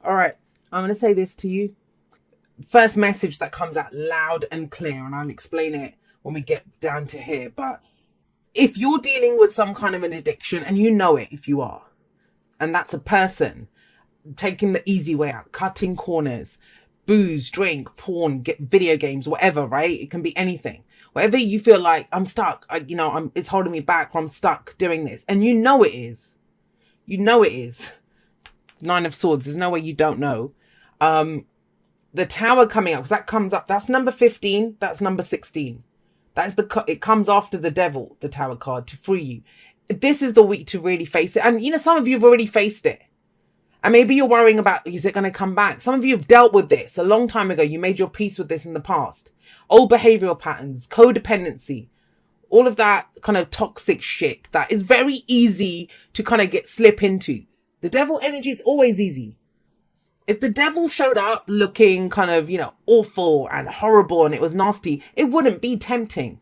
All right, I'm going to say this to you. First message that comes out loud and clear, and I'll explain it when we get down to here. But if you're dealing with some kind of an addiction, and you know it if you are, and that's a person taking the easy way out, cutting corners, booze, drink, porn, get video games, whatever, right? It can be anything. Whatever you feel like, I'm stuck, it's holding me back, or I'm stuck doing this. And you know it is. You know it is. Nine of Swords. There's no way you don't know. The Tower coming up, because that comes up. That's number 15. That's number 16. That's it comes after the Devil, the Tower card, to free you. This is the week to really face it. And, some of you have already faced it. And maybe you're worrying about, is it going to come back? Some of you have dealt with this a long time ago. You made your peace with this in the past. Old behavioral patterns, codependency, all of that kind of toxic shit that is very easy to kind of slip into. The Devil energy is always easy. If the Devil showed up looking kind of, awful and horrible and it was nasty, it wouldn't be tempting.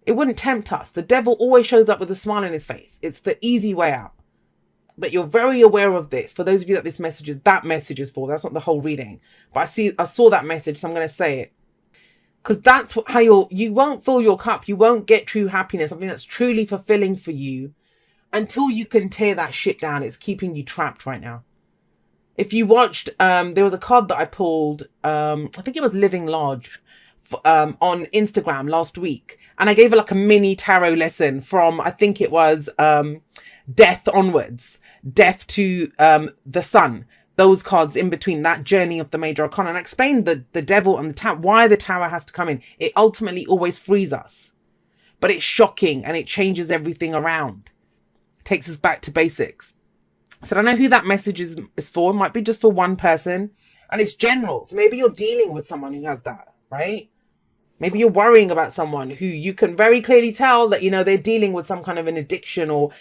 It wouldn't tempt us. The Devil always shows up with a smile on his face. It's the easy way out. But you're very aware of this. For those of you that that message is for, that's not the whole reading. But I saw that message, so I'm going to say it. Because that's how you won't fill your cup. You won't get true happiness, something that's truly fulfilling for you, until you can tear that shit down. It's keeping you trapped right now. If you watched, there was a card that I pulled, I think it was Living Large, on Instagram last week. And I gave her like a mini tarot lesson from, I think it was death onwards, death to the sun. Those cards in between, that journey of the major arcana. And I explained the Devil and the Tower, why the Tower has to come in. It ultimately always frees us. But it's shocking and it changes everything around. It takes us back to basics. So I don't know who that message is for. It might be just for one person. And it's general. So maybe you're dealing with someone who has that, right? Maybe you're worrying about someone who you can very clearly tell that, they're dealing with some kind of an addiction or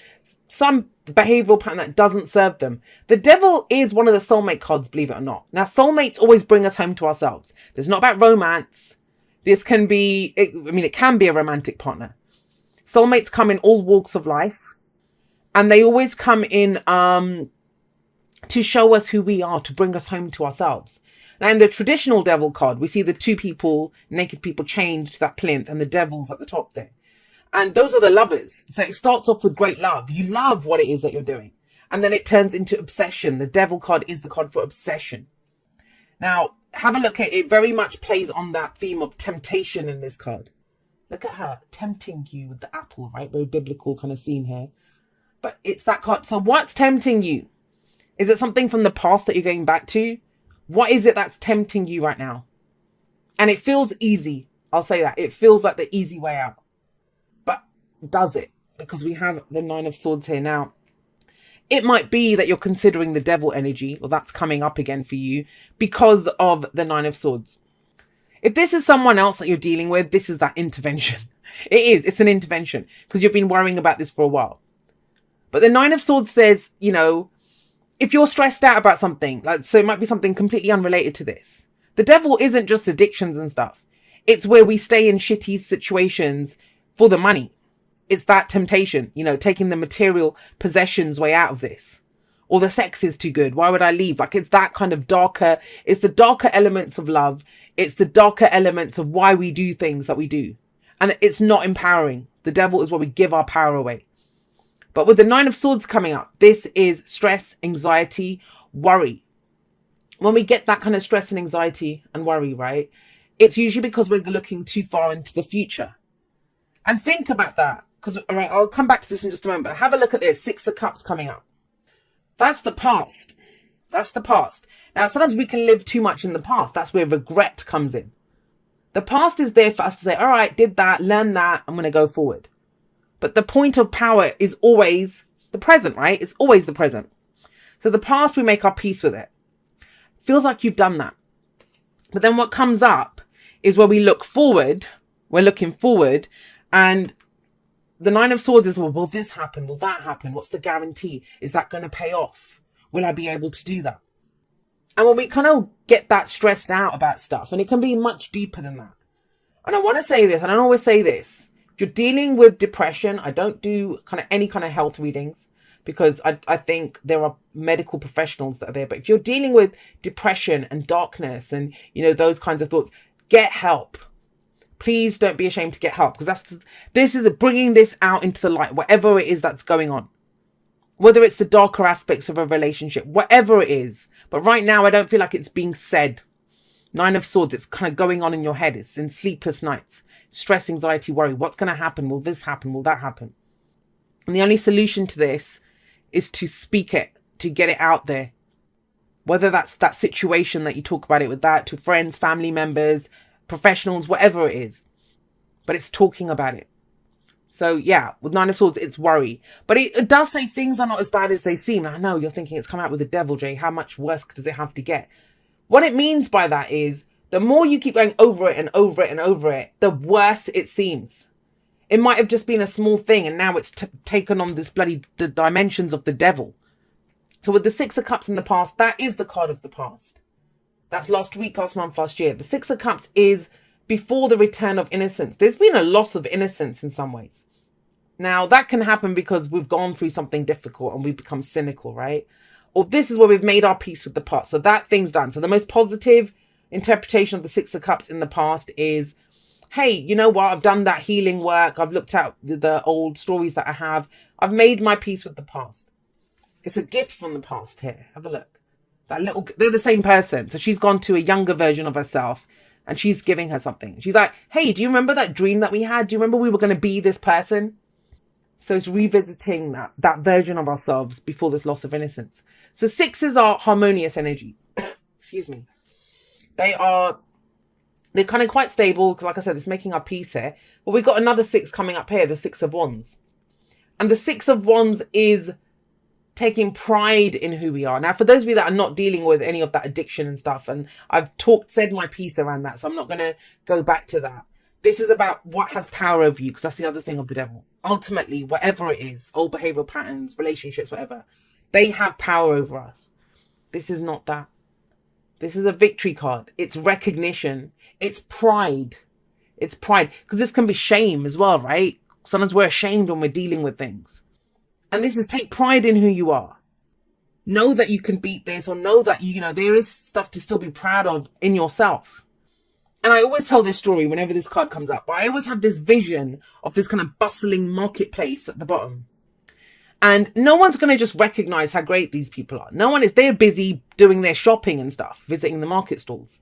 some behavioral pattern that doesn't serve them. The Devil is one of the soulmate cards, believe it or not. Now, soulmates always bring us home to ourselves. It's not about romance. This can be, it can be a romantic partner. Soulmates come in all walks of life. And they always come in to show us who we are, to bring us home to ourselves. Now, in the traditional Devil card, we see the two people, naked people, chained to that plinth, and the Devil's at the top there. And those are the lovers. So it starts off with great love. You love what it is that you're doing. And then it turns into obsession. The Devil card is the card for obsession. Now, have a look at it. It very much plays on that theme of temptation in this card. Look at her tempting you with the apple, right? Very biblical kind of scene here. But it's that card. So what's tempting you? Is it something from the past that you're going back to? What is it that's tempting you right now? And it feels easy. I'll say that. It feels like the easy way out. But does it? Because we have the Nine of Swords here now. It might be that you're considering the Devil energy, or that's coming up again for you because of the Nine of Swords. If this is someone else that you're dealing with, this is that intervention. It is. It's an intervention because you've been worrying about this for a while. But the Nine of Swords says, if you're stressed out about something, so it might be something completely unrelated to this. The Devil isn't just addictions and stuff. It's where we stay in shitty situations for the money. It's that temptation, taking the material possessions way out of this. Or the sex is too good. Why would I leave? It's that kind of darker, it's the darker elements of love. It's the darker elements of why we do things that we do. And it's not empowering. The Devil is where we give our power away. But with the Nine of Swords coming up, this is stress, anxiety, worry. When we get that kind of stress and anxiety and worry, right, it's usually because we're looking too far into the future. And think about that. Because, all right, I'll come back to this in just a moment. But have a look at this. Six of Cups coming up. That's the past. That's the past. Now, sometimes we can live too much in the past. That's where regret comes in. The past is there for us to say, all right, did that, learn that, I'm going to go forward. But the point of power is always the present, right? It's always the present. So the past, we make our peace with it. Feels like you've done that. But then what comes up is where we look forward. We're looking forward. And the Nine of Swords is, well, will this happen? Will that happen? What's the guarantee? Is that going to pay off? Will I be able to do that? And when we kind of get that stressed out about stuff, and it can be much deeper than that. And I want to say this, and I always say this. If you're dealing with depression, I don't do any kind of health readings because I think there are medical professionals that are there. But if you're dealing with depression and darkness and, you know, those kinds of thoughts, get help. Please don't be ashamed to get help, because this is bringing this out into the light, whatever it is that's going on. Whether it's the darker aspects of a relationship, whatever it is. But right now, I don't feel like it's being said. 9 of Swords, it's kind of going on in your head. It's in sleepless nights. Stress, anxiety, worry. What's going to happen? Will this happen? Will that happen? And the only solution to this is to speak it, to get it out there. Whether that's that situation that you talk about it with that, to friends, family members, professionals, whatever it is. But it's talking about it. So yeah, with 9 of Swords, it's worry. But it does say things are not as bad as they seem. I know you're thinking it's come out with the devil, Jay. How much worse does it have to get? What it means by that is the more you keep going over it and over it and over it, the worse it seems. It might have just been a small thing, and now it's taken on this bloody dimensions of the devil. So with the 6 of Cups in the past, that is the card of the past. That's last week, last month, last year. The 6 of Cups is before the return of innocence. There's been a loss of innocence in some ways. Now, that can happen because we've gone through something difficult and we've become cynical, right? Or this is where we've made our peace with the past. So that thing's done. So the most positive interpretation of the 6 of Cups in the past is, hey, you know what? I've done that healing work. I've looked at the old stories that I have. I've made my peace with the past. It's a gift from the past here. Have a look. They're the same person. So she's gone to a younger version of herself. And she's giving her something. She's like, hey, do you remember that dream that we had? Do you remember we were going to be this person? So it's revisiting that version of ourselves before this loss of innocence. So 6s are harmonious energy. Excuse me. They're kind of quite stable. Because like I said, it's making our peace here. But we've got another 6 coming up here, the 6 of Wands. And the 6 of Wands is taking pride in who we are. Now, for those of you that are not dealing with any of that addiction and stuff, and I've said my piece around that, so I'm not going to go back to that. This is about what has power over you, because that's the other thing of the devil. Ultimately, whatever it is, old behavioral patterns, relationships, whatever, they have power over us. This is not that. This is a victory card. It's recognition. It's pride. It's pride. Because this can be shame as well, right? Sometimes we're ashamed when we're dealing with things. And this is take pride in who you are. Know that you can beat this, or know that, you know, there is stuff to still be proud of in yourself. And I always tell this story whenever this card comes up, but I always have this vision of this kind of bustling marketplace at the bottom. And no one's going to just recognize how great these people are. They're busy doing their shopping and stuff, visiting the market stalls.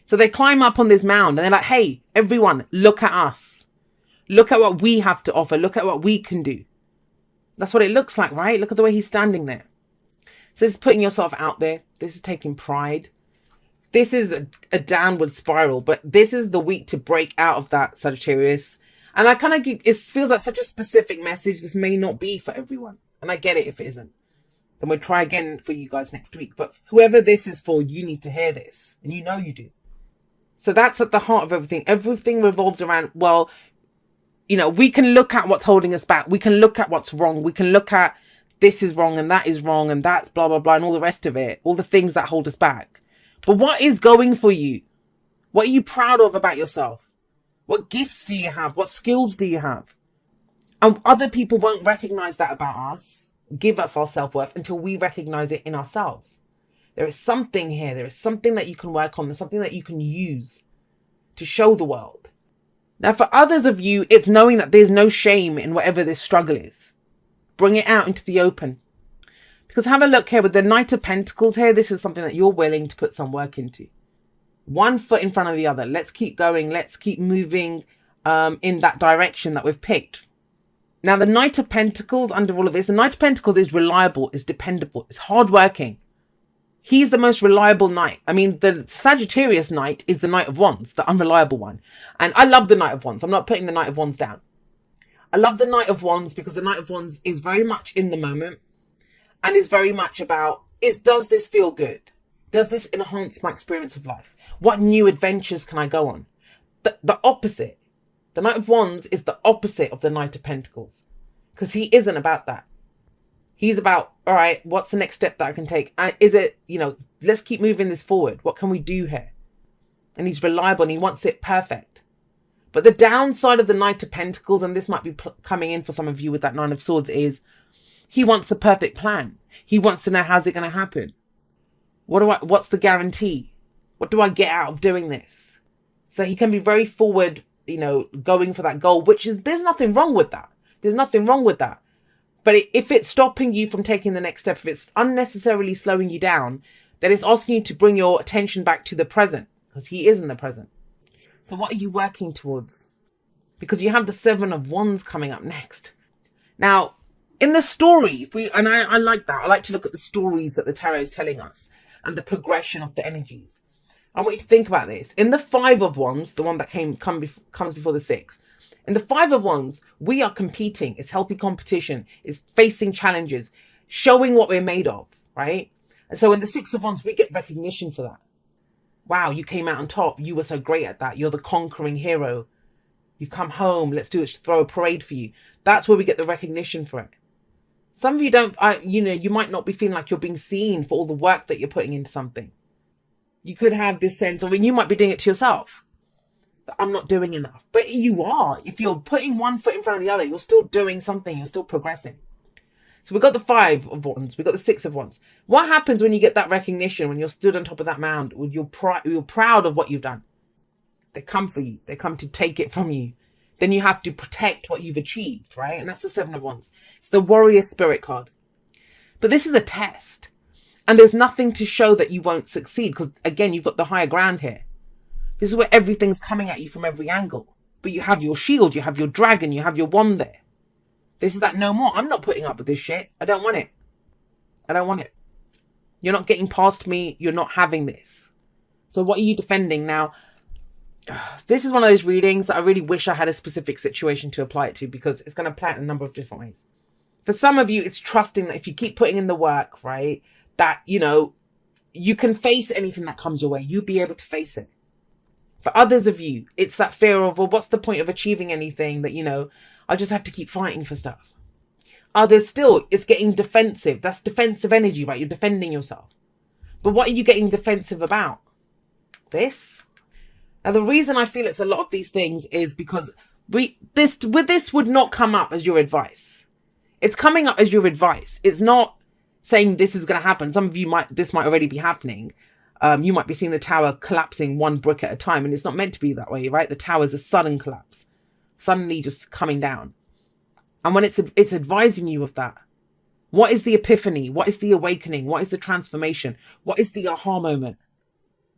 So they climb up on this mound and they're like, hey, everyone, look at us. Look at what we have to offer. Look at what we can do. That's what it looks like, right? Look at the way he's standing there. So this is putting yourself out there. This is taking pride. This is a downward spiral, but this is the week to break out of that, Sagittarius. And I kind of it feels like such a specific message. This may not be for everyone. And I get it if it isn't. Then we'll try again for you guys next week. But whoever this is for, you need to hear this. And you know you do. So that's at the heart of everything. Everything revolves around, well, you know, we can look at what's holding us back. We can look at what's wrong. We can look at this is wrong and that is wrong and that's blah, blah, blah and all the rest of it. All the things that hold us back. But what is going for you? What are you proud of about yourself? What gifts do you have? What skills do you have? And other people won't recognize that about us, give us our self-worth until we recognize it in ourselves. There is something here. There is something that you can work on. There's something that you can use to show the world. Now, for others of you, it's knowing that there's no shame in whatever this struggle is. Bring it out into the open. Because have a look here with the Knight of Pentacles here. This is something that you're willing to put some work into. One foot in front of the other. Let's keep going. Let's keep moving in that direction that we've picked. Now, the Knight of Pentacles under all of this, the Knight of Pentacles is reliable, is dependable, is hardworking. He's the most reliable knight. I mean, the Sagittarius knight is the Knight of Wands, the unreliable one. And I love the Knight of Wands. I'm not putting the Knight of Wands down. I love the Knight of Wands because the Knight of Wands is very much in the moment and is very much about, does this feel good? Does this enhance my experience of life? What new adventures can I go on? The opposite. The Knight of Wands is the opposite of the Knight of Pentacles because he isn't about that. He's about, all right, what's the next step that I can take? Is it, you know, let's keep moving this forward. What can we do here? And he's reliable and he wants it perfect. But the downside of the Knight of Pentacles, and this might be coming in for some of you with that Nine of Swords, is He wants a perfect plan. He wants to know, how's it going to happen? What's the guarantee? What do I get out of doing this? So he can be very forward, going for that goal, there's nothing wrong with that. There's nothing wrong with that. But if it's stopping you from taking the next step, if it's unnecessarily slowing you down, then it's asking you to bring your attention back to the present, because he is in the present. So what are you working towards? Because you have the 7 of Wands coming up next. Now, in the story, I like that. I like to look at the stories that the tarot is telling us and the progression of the energies. I want you to think about this. In the 5 of Wands, the one that comes before the 6, in the 5 of Wands, we are competing. It's healthy competition. It's facing challenges, showing what we're made of, right? And so in the 6 of Wands, we get recognition for that. Wow, you came out on top. You were so great at that. You're the conquering hero. You've come home. Let's throw a parade for you. That's where we get the recognition for it. Some of you don't, you might not be feeling like you're being seen for all the work that you're putting into something. You could have this sense of, and you might be doing it to yourself, that I'm not doing enough. But you are. If you're putting one foot in front of the other, you're still doing something. You're still progressing. So we've got the 5 of Wands. We've got the 6 of Wands. What happens when you get that recognition, when you're stood on top of that mound, when you're proud of what you've done? They come for you. They come to take it from you. Then you have to protect what you've achieved, right? And that's the 7 of Wands. It's the warrior spirit card. But this is a test. And there's nothing to show that you won't succeed, because, again, you've got the higher ground here. This is where everything's coming at you from every angle. But you have your shield, you have your dragon, you have your wand there. This is that no more. I'm not putting up with this shit. I don't want it. I don't want it. You're not getting past me. You're not having this. So what are you defending? Now, this is one of those readings that I really wish I had a specific situation to apply it to, because it's going to play it in a number of different ways. For some of you, it's trusting that if you keep putting in the work, right, that, you can face anything that comes your way. You'll be able to face it. For others of you, it's that fear of, well, what's the point of achieving anything that, I just have to keep fighting for stuff. Others still, it's getting defensive. That's defensive energy, right? You're defending yourself. But what are you getting defensive about? This? Now, the reason I feel it's a lot of these things is because this would not come up as your advice. It's coming up as your advice. It's not saying this is going to happen. Some of you this might already be happening. You might be seeing the tower collapsing one brick at a time, and it's not meant to be that way, right? The tower is a sudden collapse, suddenly just coming down. And when it's advising you of that, what is the epiphany? What is the awakening? What is the transformation? What is the aha moment?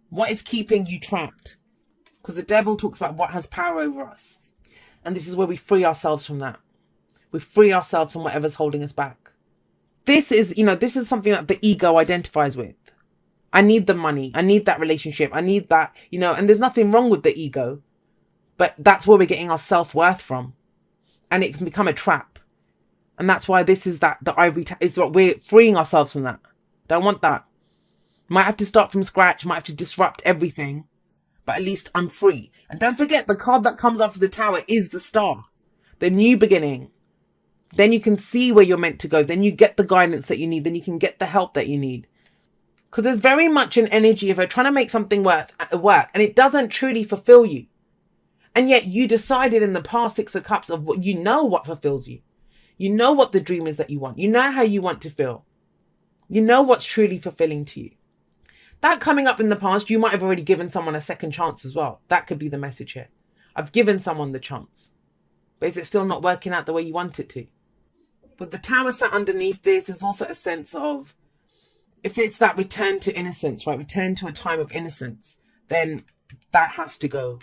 What is keeping you trapped? Because the devil talks about what has power over us. And this is where we free ourselves from that. We free ourselves from whatever's holding us back. This is something that the ego identifies with. I need the money. I need that relationship. I need that, and there's nothing wrong with the ego. But that's where we're getting our self-worth from. And it can become a trap. And that's why this is the ivory is what we're freeing ourselves from that. Don't want that. Might have to start from scratch. Might have to disrupt everything. But at least I'm free. And don't forget, the card that comes after the tower is the star. The new beginning. Then you can see where you're meant to go. Then you get the guidance that you need. Then you can get the help that you need. Because there's very much an energy of trying to make something work. And it doesn't truly fulfill you. And yet you decided in the past 6 of Cups of what what fulfills you. You know what the dream is that you want. You know how you want to feel. You know what's truly fulfilling to you. That coming up in the past, you might have already given someone a second chance as well. That could be the message here. I've given someone the chance. But is it still not working out the way you want it to? With the tower sat underneath this, there's also a sense of, if it's that return to innocence, right? Return to a time of innocence, then that has to go.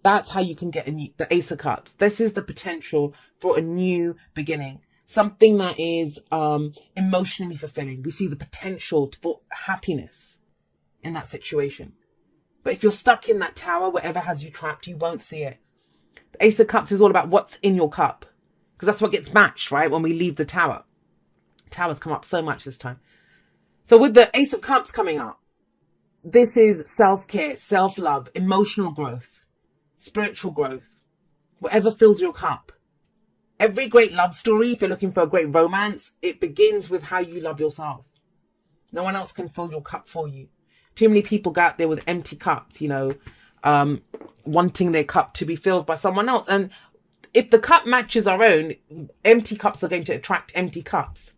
That's how you can get the Ace of Cups. This is the potential for a new beginning. Something that is emotionally fulfilling. We see the potential for happiness in that situation. But if you're stuck in that tower, whatever has you trapped, you won't see it. The Ace of Cups is all about what's in your cup. Because that's what gets matched, right? When we leave the tower. Towers come up so much this time. So with the Ace of Cups coming up, this is self-care, self-love, emotional growth, spiritual growth, whatever fills your cup. Every great love story, if you're looking for a great romance, it begins with how you love yourself. No one else can fill your cup for you. Too many people go out there with empty cups, wanting their cup to be filled by someone else. And if the cup matches our own, empty cups are going to attract empty cups.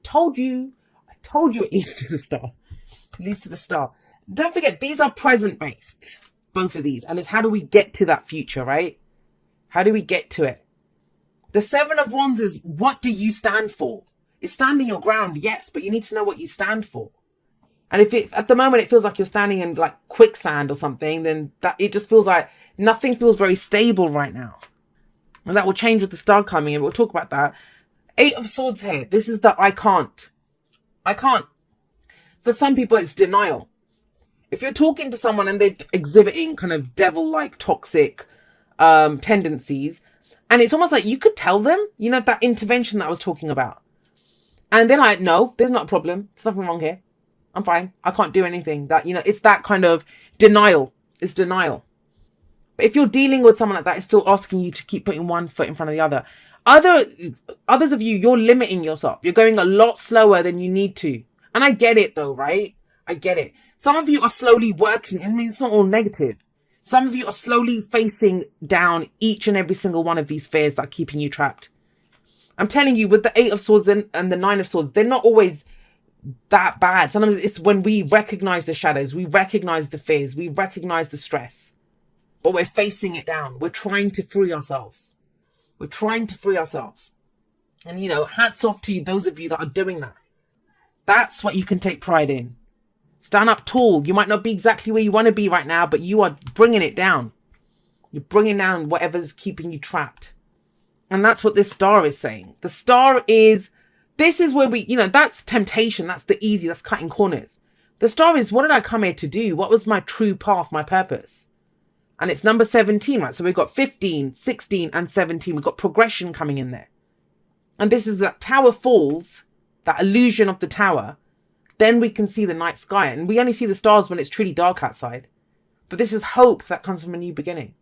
told you. I told you it leads to the star. It leads to the star. Don't forget, these are present based, both of these. And it's how do we get to that future, right? How do we get to it? The Seven of Wands is, what do you stand for? It's standing your ground, yes, but you need to know what you stand for. And if it, at the moment, it feels like you're standing in like quicksand or something, then that it just feels like nothing feels very stable right now. And that will change with the star coming, and we'll talk about that. Eight of Swords here. This is the I can't. I can't. For some people, it's denial. If you're talking to someone and they're exhibiting kind of devil-like toxic tendencies, and it's almost like you could tell them, you know, that intervention that I was talking about. And they're like, no, there's not a problem. There's nothing wrong here. I'm fine. I can't do anything. That, you know, it's that kind of denial. It's denial. But if you're dealing with someone like that, it's still asking you to keep putting one foot in front of the other. Others of you, you're limiting yourself. You're going a lot slower than you need to. And I get it though, right? I get it. Some of you are slowly working. I mean, it's not all negative. Some of you are slowly facing down each and every single one of these fears that are keeping you trapped. I'm telling you, with the Eight of Swords and the Nine of Swords, they're not always that bad. Sometimes it's when we recognize the shadows, we recognize the fears, we recognize the stress, but we're facing it down. We're trying to free ourselves. We're trying to free ourselves. And, you know, hats off to you, those of you that are doing that. That's what you can take pride in. Stand up tall. You might not be exactly where you want to be right now, but you are bringing it down. You're bringing down whatever's keeping you trapped. And that's what this star is saying. The star is, this is where we, you know, that's temptation. That's the easy, that's cutting corners. The star is, what did I come here to do? What was my true path, my purpose? And it's number 17, right? So we've got 15, 16, and 17. We've got progression coming in there. And this is that tower falls, that illusion of the tower. Then we can see the night sky. And we only see the stars when it's truly dark outside. But this is hope that comes from a new beginning.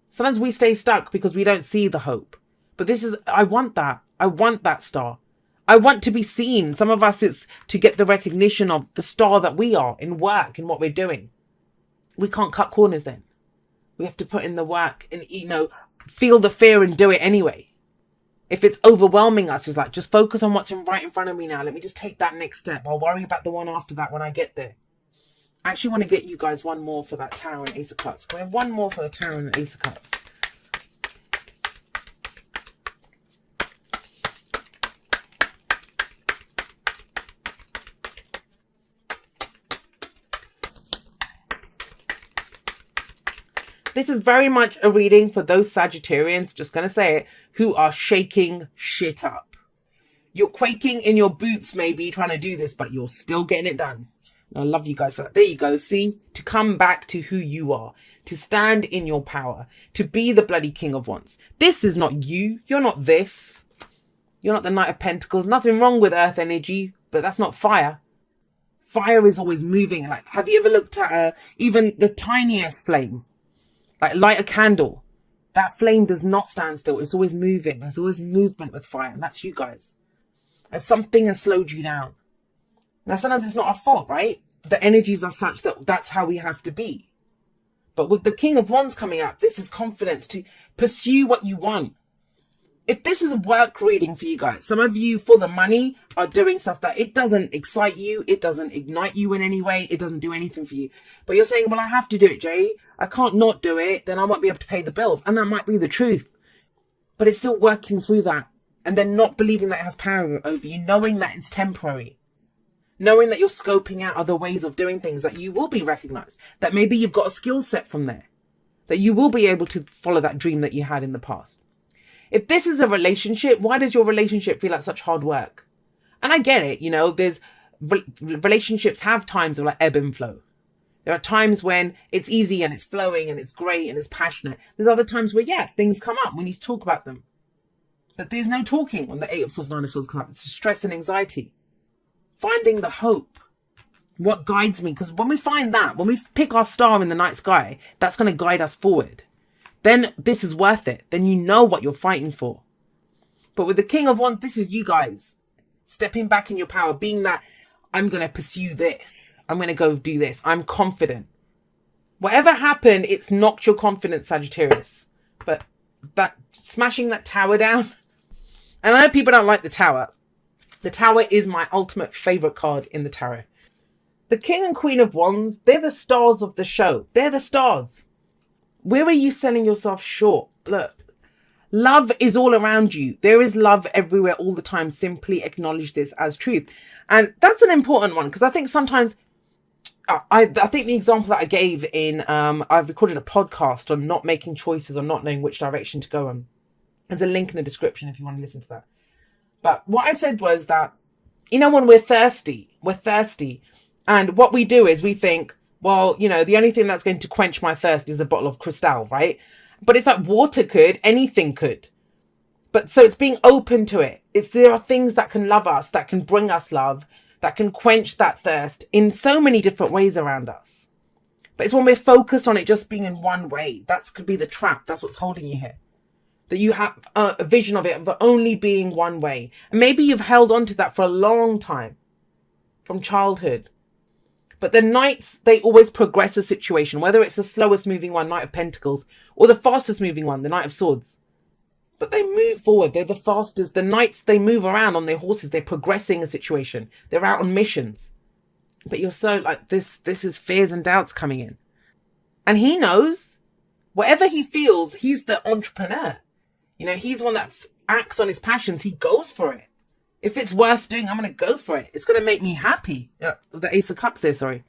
Sometimes we stay stuck because we don't see the hope. But this is, I want that. I want that star. I want to be seen. Some of us, it's to get the recognition of the star that we are in work, in what we're doing. We can't cut corners then. We have to put in the work and, you know, feel the fear and do it anyway. If it's overwhelming us, it's like, just focus on what's right in front of me now. Let me just take that next step. I'll worry about the one after that when I get there. I actually want to get you guys one more for that Tower and Ace of Cups. Can we have one more for the Tower and the Ace of Cups? This is very much a reading for those Sagittarians, just going to say it, who are shaking shit up. You're quaking in your boots maybe trying to do this, but you're still getting it done. I love you guys for that. There you go. See, to come back to who you are, to stand in your power, to be the bloody King of Wands. This is not you. You're not this. You're not the Knight of Pentacles. Nothing wrong with earth energy, but that's not fire. Fire is always moving. Like, have you ever looked at even the tiniest flame? Like, light a candle. That flame does not stand still. It's always moving. There's always movement with fire. And that's you guys. And something has slowed you down. Now, sometimes it's not our fault, right? The energies are such that that's how we have to be. But with the King of Wands coming up, this is confidence to pursue what you want. If this is a work reading for you guys, some of you for the money are doing stuff that it doesn't excite you. It doesn't ignite you in any way. It doesn't do anything for you. But you're saying, well, I have to do it, Jay. I can't not do it. Then I won't be able to pay the bills. And that might be the truth. But it's still working through that. And then not believing that it has power over you. Knowing that it's temporary. Knowing that you're scoping out other ways of doing things. That you will be recognized. That maybe you've got a skill set from there. That you will be able to follow that dream that you had in the past. If this is a relationship, why does your relationship feel like such hard work? And I get it, you know, there's relationships have times of like ebb and flow. There are times when it's easy and it's flowing and it's great and it's passionate. There's other times where, yeah, things come up. We need to talk about them. But there's no talking when the Eight of Swords, Nine of Swords come up. It's stress and anxiety. Finding the hope. What guides me? Because when we find that, when we pick our star in the night sky, that's going to guide us forward. Then this is worth it. Then you know what you're fighting for. But with the King of Wands, this is you guys. Stepping back in your power. Being that, I'm going to pursue this. I'm going to go do this. I'm confident. Whatever happened, it's knocked your confidence, Sagittarius. But that smashing that tower down. And I know people don't like the tower. The Tower is my ultimate favorite card in the tarot. The King and Queen of Wands, they're the stars of the show. They're the stars. Where are you selling yourself short? Look, love is all around you. There is love everywhere all the time. Simply acknowledge this as truth. And that's an important one, because I think sometimes, I think the example that I gave in, I've recorded a podcast on not making choices or not knowing which direction to go on. There's a link in the description if you want to listen to that. But what I said was that, you know, when we're thirsty. And what we do is we think, well, you know, the only thing that's going to quench my thirst is a bottle of Cristal, right? But it's like water could, anything could. But so it's being open to it. There are things that can love us, that can bring us love, that can quench that thirst in so many different ways around us. But it's when we're focused on it just being in one way. That could be the trap. That's what's holding you here. That you have a vision of it, of only being one way. And maybe you've held on to that for a long time, from childhood. But the knights, they always progress a situation, whether it's the slowest moving one, Knight of Pentacles, or the fastest moving one, the Knight of Swords. But they move forward. They're the fastest. The knights, they move around on their horses. They're progressing a situation. They're out on missions. But you're so like, this is fears and doubts coming in. And he knows, whatever he feels, he's the entrepreneur. You know, he's the one that acts on his passions. He goes for it. If it's worth doing, I'm going to go for it. It's going to make me happy. The Ace of Cups there, sorry.